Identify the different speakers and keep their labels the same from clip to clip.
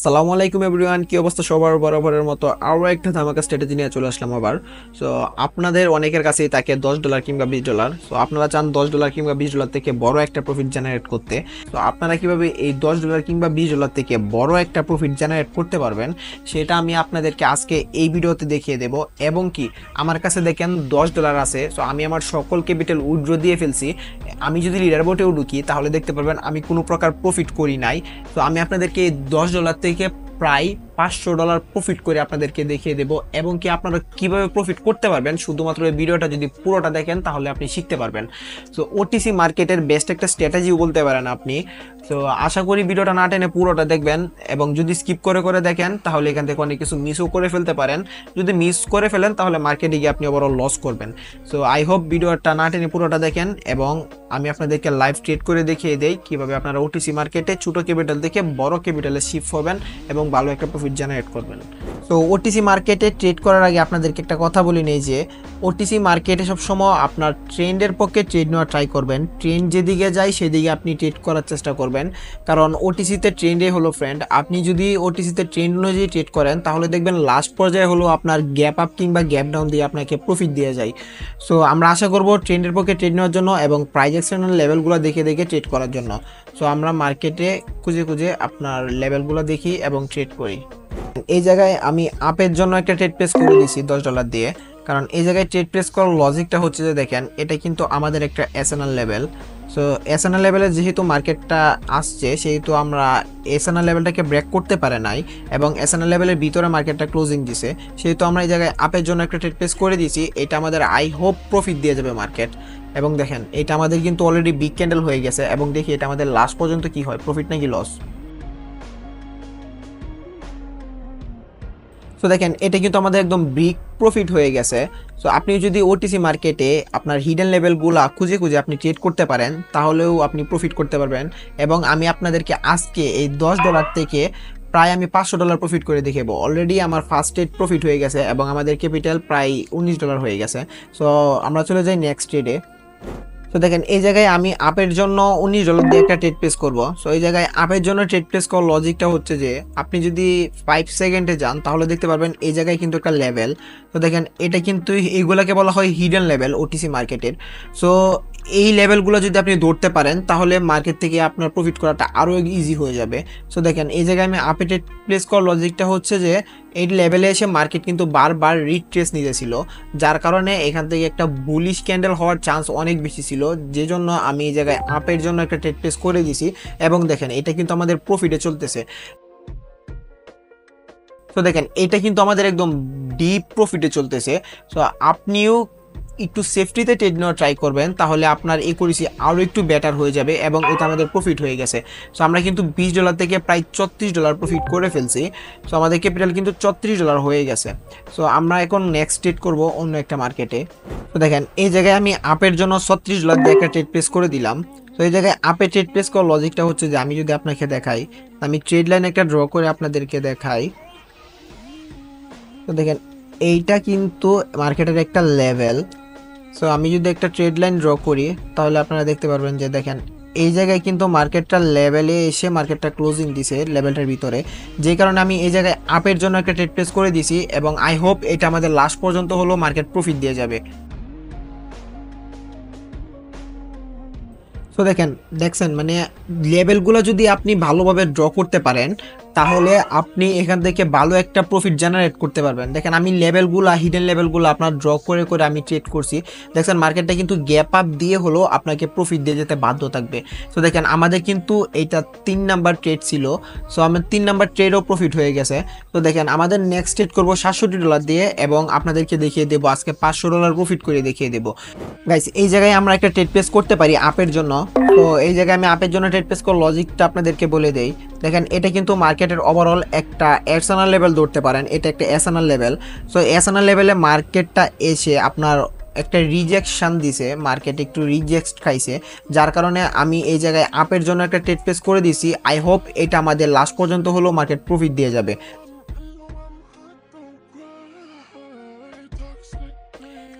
Speaker 1: সালামু আলাইকুম এভরিওয়ান, কি অবস্থা সবার? বরাবরের মতো আরও একটা ধামাকা স্ট্র্যাটেজি নিয়ে চলে আসলাম আবার। সো আপনাদের অনেকের কাছেই থাকে $10 কিংবা $20। সো আপনারা চান $10 কিংবা $20 থেকে বড় একটা প্রফিট জেনারেট করতে। তো আপনারা কিভাবে এই $10 কিংবা $20 থেকে বড় একটা প্রফিট জেনারেট করতে পারবেন সেটা আমি আপনাদেরকে আজকে এই ভিডিওতে দেখিয়ে দেব। এবং কি আমার কাছে দেখেন $10 আছে, সো আমি আমার সকল ক্যাপিটাল উইথড্র দিয়ে ফেলছি। আমি যদি লিডার বোর্ডেও ঢুকি তাহলে দেখতে পারবেন আমি কোনো প্রকার প্রফিট করি নাই। তো আমি আপনাদেরকে $10 থেকে প্রায় $500 প্রফিট করে আপনাদেরকে দেখিয়ে দেব। এবং কি আপনারা কিভাবে প্রফিট করতে পারবেন শুধুমাত্র এই ভিডিওটা যদি পুরোটা দেখেন তাহলে আপনি শিখতে পারবেন। তো ওটিসি মার্কেটের বেস্ট একটা স্ট্র্যাটেজিও বলতে পারেন আপনি। তো আশা করি ভিডিওটা না টেনে পুরোটা দেখবেন, এবং যদি স্কিপ করে করে দেখেন তাহলে এখান থেকে অনেক কিছু মিসও করে ফেলতে পারেন। যদি মিস করে ফেলেন তাহলে মার্কেটে গিয়ে আপনি ওভারঅল লস করবেন। সো আই হোপ ভিডিওটা না টেনে পুরোটা দেখেন, এবং আমি আপনাদেরকে লাইভ ট্রেড করে দেখিয়ে দেই কিভাবে আপনারা ওটিসি মার্কেটে ছোট ক্যাপিটাল থেকে বড় ক্যাপিটালে শিফট হবেন এবং ভালো একটা প্রফিট জেনারেট করবেন। তো ওটিসি মার্কেটে ট্রেড করার আগে আপনাদেরকে একটা কথা বলি নেই যে ওটিসি মার্কেটে সবসময় আপনার ট্রেন্ডের পক্ষে ট্রেড নেওয়া ট্রাই করবেন। ট্রেন্ড যেদিকে যায় সেদিকে আপনি ট্রেড করার চেষ্টা করবেন, কারণ ওটিসিতে ট্রেন্ডে হলো ফ্রেন্ড। আপনি যদি ওটিসিতে ট্রেন্ড অনুযায়ী ট্রেড করেন তাহলে দেখবেন লাস্ট পর্যায়ে হলো আপনার গ্যাপ আপ কিংবা গ্যাপ ডাউন দিয়ে আপনাকে প্রফিট দিয়ে যায়। সো আমরা আশা করব ট্রেন্ডের পক্ষে ট্রেড নেওয়ার জন্য এবং প্রাইস অ্যাকশনের লেভেলগুলো দেখে দেখে ট্রেড করার জন্য। সো আমরা মার্কেটে খুঁজে খুঁজে আপনার লেভেলগুলো দেখি এবং ট্রেড করি। এই জায়গায় আমি আপের জন্য একটা ট্রেড প্লেস করে দিয়েছি $10 দিয়ে, কারণ এই জায়গায় ট্রেড প্লেস করার লজিকটা হচ্ছে যে দেখেন এটা কিন্তু আমাদের একটা এসএনএল লেভেল। সো এসএনএল লেভেলে যেহেতু মার্কেটটা আসছে সেহেতু আমরা এসএনএল লেভেলটাকে ব্রেক করতে পারে নাই এবং এসএনএল লেভেলের ভিতরে মার্কেটটা ক্লোজিং দিছে, সেহেতু আমরা এই জায়গায় আপের জন্য একটা ট্রেড প্লেস করে দিয়েছি। এটা আমাদের আই হোপ প্রফিট দিয়ে যাবে মার্কেট। এবং দেখেন এটা আমাদের কিন্তু অলরেডি বিগ ক্যান্ডেল হয়ে গেছে, এবং দেখি এটা আমাদের লাস্ট পর্যন্ত কি হয়, প্রফিট নাকি লস। তো দেখেন এটা কিন্তু আমাদের একদম বিগ প্রফিট হয়ে গেছে। সো আপনি যদি ওটিসি মার্কেটে আপনার হিডেন লেভেলগুলো খুঁজে খুঁজে আপনি ট্রেড করতে পারেন তাহলেও আপনি প্রফিট করতে পারবেন। এবং আমি আপনাদেরকে আজকে এই $10 থেকে প্রায় আমি $500 প্রফিট করে দেখাবো। অলরেডি আমার ফার্স্ট ট্রেড প্রফিট হয়ে গেছে এবং আমাদের ক্যাপিটাল প্রায় $19 হয়ে গেছে। সো আমরা চলে যাই নেক্সট ট্রেডে। তো দেখেন এই জায়গায় আমি আপের জন্য $19 দিয়ে একটা ট্রেড প্লেস করব। সো এই জায়গায় আপের জন্য ট্রেড প্লেস করার লজিকটা হচ্ছে যে আপনি যদি 5 সেকেন্ডে যান তাহলে দেখতে পারবেন এই জায়গায় কিন্তু একটা লেভেল। তো দেখেন এটা কিন্তু এইগুলাকে বলা হয় হিডেন লেভেল ওটিসি মার্কেটের। সো এই লেভেলগুলো যদি আপনি ধরতে পারেন তাহলে মার্কেট থেকে আপনার প্রফিট করাটা আরও ইজি হয়ে যাবে। সো দেখেন এই জায়গায় আমি আপে ট্রেড প্লেস করার লজিকটা হচ্ছে যে এই লেভেলে এসে মার্কেট কিন্তু বারবার রিট্রেস নিতেছিল, যার কারণে এখান থেকে একটা বুলিশ ক্যান্ডেল হওয়ার চান্স অনেক বেশি ছিল, যে জন্য আমি এই জায়গায় আপের জন্য একটা ট্রেড প্লেস করে দিছি। এবং দেখেন এটা কিন্তু আমাদের প্রফিটে চলতেছে। তো দেখেন এটা কিন্তু আমাদের একদম ডিপ প্রফিটে চলতেছে। সো আপনিও একটু সেফটিতে ট্রেড নেওয়া ট্রাই করবেন, তাহলে আপনার একুরেসি আরও একটু বেটার হয়ে যাবে এবং এটা আমাদের প্রফিট হয়ে গেছে। সো আমরা কিন্তু $20 থেকে প্রায় $34 প্রফিট করে ফেলছি। সো আমাদের ক্যাপিটাল কিন্তু $34 হয়ে গেছে। সো আমরা এখন নেক্সট ট্রেড করব অন্য একটা মার্কেটে। তো দেখেন এই জায়গায় আমি আপের জন্য $36 দিয়ে একটা ট্রেড প্লেস করে দিলাম। তো এই জায়গায় আপে ট্রেড প্লেস করার লজিকটা হচ্ছে যে আমি যদি আপনাকে দেখাই, আমি ট্রেড লাইন একটা ড্র করে আপনাদেরকে দেখাই। তো দেখেন এইটা কিন্তু মার্কেটের একটা লেভেল। সো আমি যদি একটা ট্রেড লাইন ড্র করি তাহলে আপনারা দেখতে পারবেন যে দেখেন এই জায়গায় কিন্তু মার্কেটটা লেভেলে এসে মার্কেটটা ক্লোজিং দিছে লেভেলটার ভিতরে, যে কারণে আমি এই জায়গায় আপের জন্য একটা ট্রেড প্লেস করে দিছি এবং আই হোপ এটা আমাদের লাস্ট পর্যন্ত হলো মার্কেট প্রফিট দিয়ে যাবে। তো দেখছেন মানে লেভেলগুলো যদি আপনি ভালোভাবে ড্র করতে পারেন তাহলে আপনি এখান থেকে ভালো একটা প্রফিট জেনারেট করতে পারবেন। দেখেন আমি লেভেলগুলো হিডেন লেভেলগুলো আপনার ড্র করে করে আমি ট্রেড করছি। দেখছেন মার্কেটটা কিন্তু গ্যাপ আপ দিয়ে হলো আপনাকে প্রফিট দিয়ে যেতে বাধ্য থাকবে। তো দেখেন আমাদের কিন্তু এইটা 3 নাম্বার ট্রেড ছিল। সো আমার 3 নাম্বার ট্রেডও প্রফিট হয়ে গেছে। তো দেখেন আমাদের নেক্সট ট্রেড করবো $67 দিয়ে এবং আপনাদেরকে দেখিয়ে দেবো আজকে $500 প্রফিট করে দেখিয়ে দেবো। গাইস এই জায়গায় আমরা একটা ট্রেড প্লেস করতে পারি আপের জন্য। তো এই জায়গায় আমি আপের জন্য ট্রেড প্লেস করার লজিকটা আপনাদেরকে বলে দেই। দেখেন এটা কিন্তু মার্কেটের ওভারঅল একটা এসএনএল লেভেল ধরতে পারেন, এটা একটা এসএনএল লেভেল। সো এসএনএল লেভেলে মার্কেটটা এসে আপনার একটা রিজেকশন দিছে, মার্কেট একটু রিজেক্ট খাইছে, যার কারণে আমি এই জায়গায় আপের জন্য একটা ট্রেড প্লেস করে দিছি। আই হোপ এটা আমাদের লাস্ট পর্যন্ত হলো মার্কেট প্রফিট দিয়ে যাবে।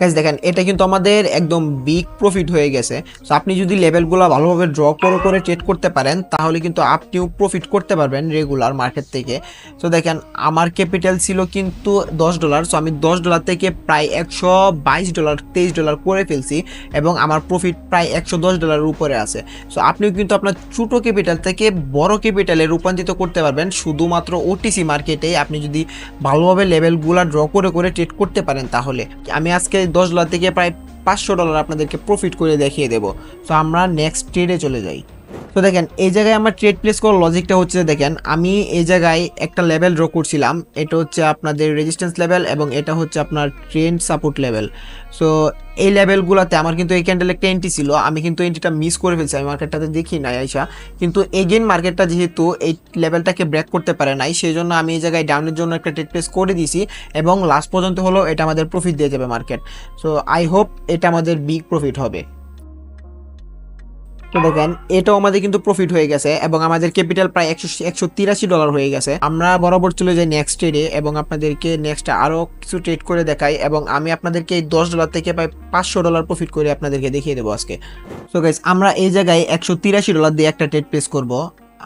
Speaker 1: গাইস দেখেন এটা কিন্তু আমাদের একদম বিগ প্রফিট হয়ে গেছে। সো আপনি যদি লেভেলগুলো ভালোভাবে ড্র করে করে ট্রেড করতে পারেন তাহলে কিন্তু আপনিও প্রফিট করতে পারবেন রেগুলার মার্কেট থেকে। সো দেখেন আমার ক্যাপিটাল ছিল কিন্তু $10। সো আমি $10 থেকে প্রায় $122 $23 করে ফেলছি এবং আমার প্রফিট প্রায় $110 উপরে আছে। সো আপনিও কিন্তু আপনার ছোটো ক্যাপিটাল থেকে বড় ক্যাপিটালে রূপান্তরিত করতে পারবেন শুধুমাত্র ওটিসি মার্কেটে আপনি যদি ভালোভাবে লেভেলগুলো ড্র করে করে ট্রেড করতে পারেন। তাহলে আমি আজকে $10 থেকে প্রায় $500 আপনাদেরকে প্রফিট করে দেখিয়ে দেবো। সো আমরা নেক্সট ট্রেডে চলে যাই। তো দেখেন এই জায়গায় আমার ট্রেড প্লেস করার লজিকটা হচ্ছে, দেখেন আমি এই জায়গায় একটা লেভেল ড্র করছিলাম, এটা হচ্ছে আপনাদের রেজিস্ট্যান্স লেভেল এবং এটা হচ্ছে আপনার ট্রেন্ড সাপোর্ট লেভেল। সো এই লেভেলগুলোতে আমার কিন্তু এই ক্যান্ডেল একটা এন্ট্রি ছিল, আমি কিন্তু এন্ট্রিটা মিস করে ফেলছি, আমি মার্কেটটাতে দেখি নাই আইসা, কিন্তু এগেন মার্কেটটা যেহেতু এই লেভেলটাকে ব্রেক করতে পারে নাই সেই জন্য আমি এই জায়গায় ডাউনের জন্য একটা ট্রেড প্লেস করে দিয়েছি এবং লাস্ট পর্যন্ত হলো এটা আমাদের প্রফিট দিয়ে যাবে মার্কেট। সো আই হোপ এটা আমাদের বিগ প্রফিট হবে। তো দেখেন এটাও আমাদের কিন্তু প্রফিট হয়ে গেছে এবং আমাদের ক্যাপিটাল প্রায় $183 হয়ে গেছে। আমরা বরাবর চলে যাই নেক্সট ট্রেডে এবং আপনাদেরকে নেক্সট আরও কিছু ট্রেড করে দেখাই এবং আমি আপনাদেরকে এই $10 থেকে প্রায় $500 প্রফিট করে আপনাদেরকে দেখিয়ে দেবো আজকে। সো গাইস আমরা এই জায়গায় $183 দিয়ে একটা ট্রেড প্লেস করব।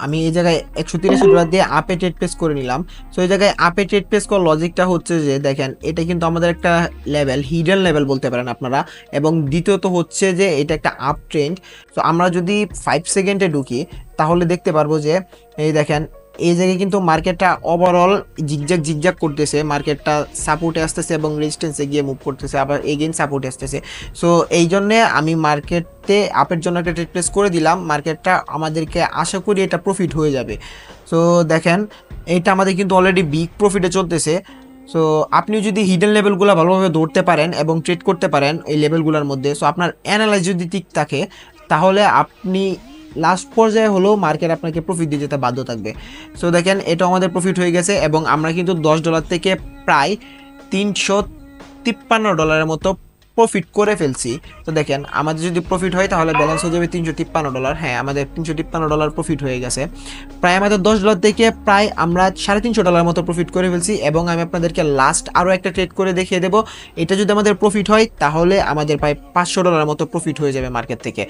Speaker 1: আমি এই জায়গায় $183 দিয়ে আপে ট্রেড প্লেস করে নিলাম। সো এই জায়গায় আপে ট্রেড প্লেস করার লজিকটা হচ্ছে যে দেখেন এটা কিন্তু আমাদের একটা লেভেল, হিডেন লেভেল বলতে পারেন আপনারা, এবং দ্বিতীয়ত হচ্ছে যে এটা একটা আপ ট্রেন্ড। সো আমরা যদি 5 সেকেন্ডে ঢুকি তাহলে দেখতে পারবো যে এই দেখেন এই জায়গায় কিন্তু মার্কেটটা ওভারঅল জিগজ্যাগ জিগজ্যাগ করতেছে, মার্কেটটা সাপোর্টে আসতেছে এবং রেজিস্ট্যান্সে গিয়ে মুভ করতেছে, আবার এগেইন সাপোর্টে আসতেছে। সো এই জন্যে আমি মার্কেটে আপের জন্য একটা ট্রেড প্লেস করে দিলাম, মার্কেটটা আমাদেরকে আশা করি এটা প্রফিট হয়ে যাবে। সো দেখেন এটা আমাদের কিন্তু অলরেডি বিগ প্রফিটে চলতেছে। সো আপনি যদি হিডেন লেভেলগুলো ভালোভাবে ধরতে পারেন এবং ট্রেড করতে পারেন এই লেভেলগুলোর মধ্যে, সো আপনার অ্যানালাইজ যদি ঠিক থাকে তাহলে আপনি লাস্ট পর্যায়ে হলেও মার্কেট আপনাকে প্রফিট দিয়ে যেতে বাধ্য থাকবে। সো দেখেন এটা আমাদের প্রফিট হয়ে গেছে এবং আমরা কিন্তু $10 থেকে প্রায় $353 মতো প্রফিট করে ফেলছি। তো দেখেন আমাদের যদি প্রফিট হয় তাহলে ব্যালেন্স হয়ে যাবে $353। হ্যাঁ আমাদের $353 প্রফিট হয়ে গেছে। প্রায় আমাদের $10 থেকে প্রায় আমরা $350 মতো প্রফিট করে ফেলছি এবং আমি আপনাদেরকে লাস্ট আরও একটা ট্রেড করে দেখিয়ে দেবো। এটা যদি আমাদের প্রফিট হয় তাহলে আমাদের প্রায় $500 মতো প্রফিট হয়ে যাবে মার্কেট থেকে।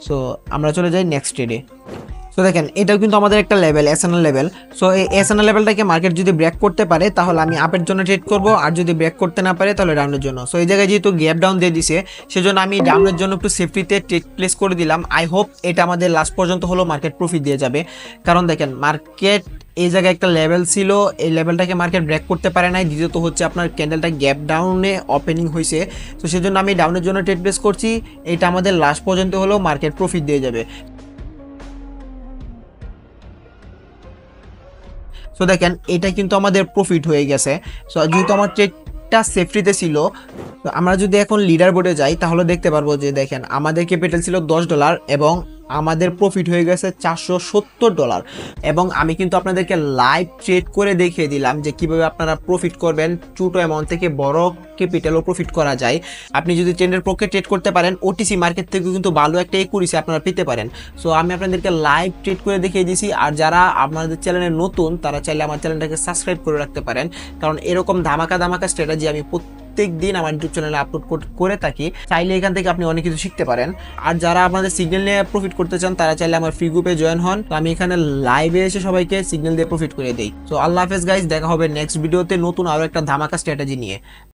Speaker 1: সো আমরা চলে যাই নেক্সট ট্রেডে। সো দেখেন এটাও কিন্তু আমাদের একটা লেভেল, এসএনএল লেভেল। সো এই এসএনএল লেভেলটাকে মার্কেট যদি ব্রেক করতে পারে তাহলে আমি আপের জন্য ট্রেড করব, আর যদি ব্রেক করতে না পারে তাহলে ডাউনের জন্য। সো এই জায়গায় যেহেতু গ্যাপ ডাউন দিয়ে দিছে সেজন্য আমি ডাউনের জন্য একটু সেফটিতে ট্রেড প্লেস করে দিলাম। আই হোপ এটা আমাদের লাস্ট পর্যন্ত হলো মার্কেট প্রফিট দিয়ে যাবে, কারণ দেখেন মার্কেট এই জায়গায় একটা লেভেল ছিল, এই লেভেলটাকে মার্কেট ব্রেক করতে পারে নাই, দ্বিতীয়ত হচ্ছে আপনার ক্যান্ডেলটা গ্যাপ ডাউনে ওপেনিং হয়েছে। তো সেজন্য আমি ডাউনের জন্য ট্রেড প্লেস করছি, এটা আমাদের লাস্ট পর্যন্ত হলেও মার্কেট প্রফিট দিয়ে যাবে। সো দেখেন এটা কিন্তু আমাদের প্রফিট হয়ে গেছে। সো যেহেতু আমার ট্রেডটা সেফটিতে ছিল, তো আমরা যদি এখন লিডার বোর্ডে যাই তাহলে দেখতে পারবো যে দেখেন আমাদের ক্যাপিটাল ছিল $10 এবং আমাদের প্রফিট হয়ে গেছে $470। এবং আমি কিন্তু আপনাদেরকে লাইভ ট্রেড করে দেখিয়ে দিলাম যে কিভাবে আপনারা প্রফিট করবেন, ছোটো অ্যামাউন্ট থেকে বড় ক্যাপিটালও প্রফিট করা যায়। আপনি যদি ট্রেন্ডের পক্ষে ট্রেড করতে পারেন ওটিসি মার্কেট থেকে কিন্তু ভালো একটা একুরেসি আপনারা পেতে পারেন। সো আমি আপনাদেরকে লাইভ ট্রেড করে দেখিয়ে দিয়েছি, আর যারা আপনাদের চ্যানেলে নতুন তারা চাইলে আমার চ্যানেলটাকে সাবস্ক্রাইব করে রাখতে পারেন, কারণ এরকম ধামাকা ধামাকা স্ট্র্যাটেজি আমি প্রত্যেক দিন আমার ইউটিউব চ্যানেলে আপলোড করে থাকি, চাইলে এখান থেকে আপনি অনেক কিছু শিখতে পারেন। আর যারা আপনাদের সিগন্যাল নিয়ে প্রফিট করতে চান তারা চাইলে আমার ফ্রি গ্রুপে জয়েন হন, তো আমি এখানে লাইভে এসে সবাইকে সিগন্যাল দিয়ে প্রফিট করে দিই। তো আল্লাহ হাফেজ গাইস, দেখা হবে নেক্সট ভিডিওতে নতুন আরও একটা ধামাকা স্ট্র্যাটেজি নিয়ে।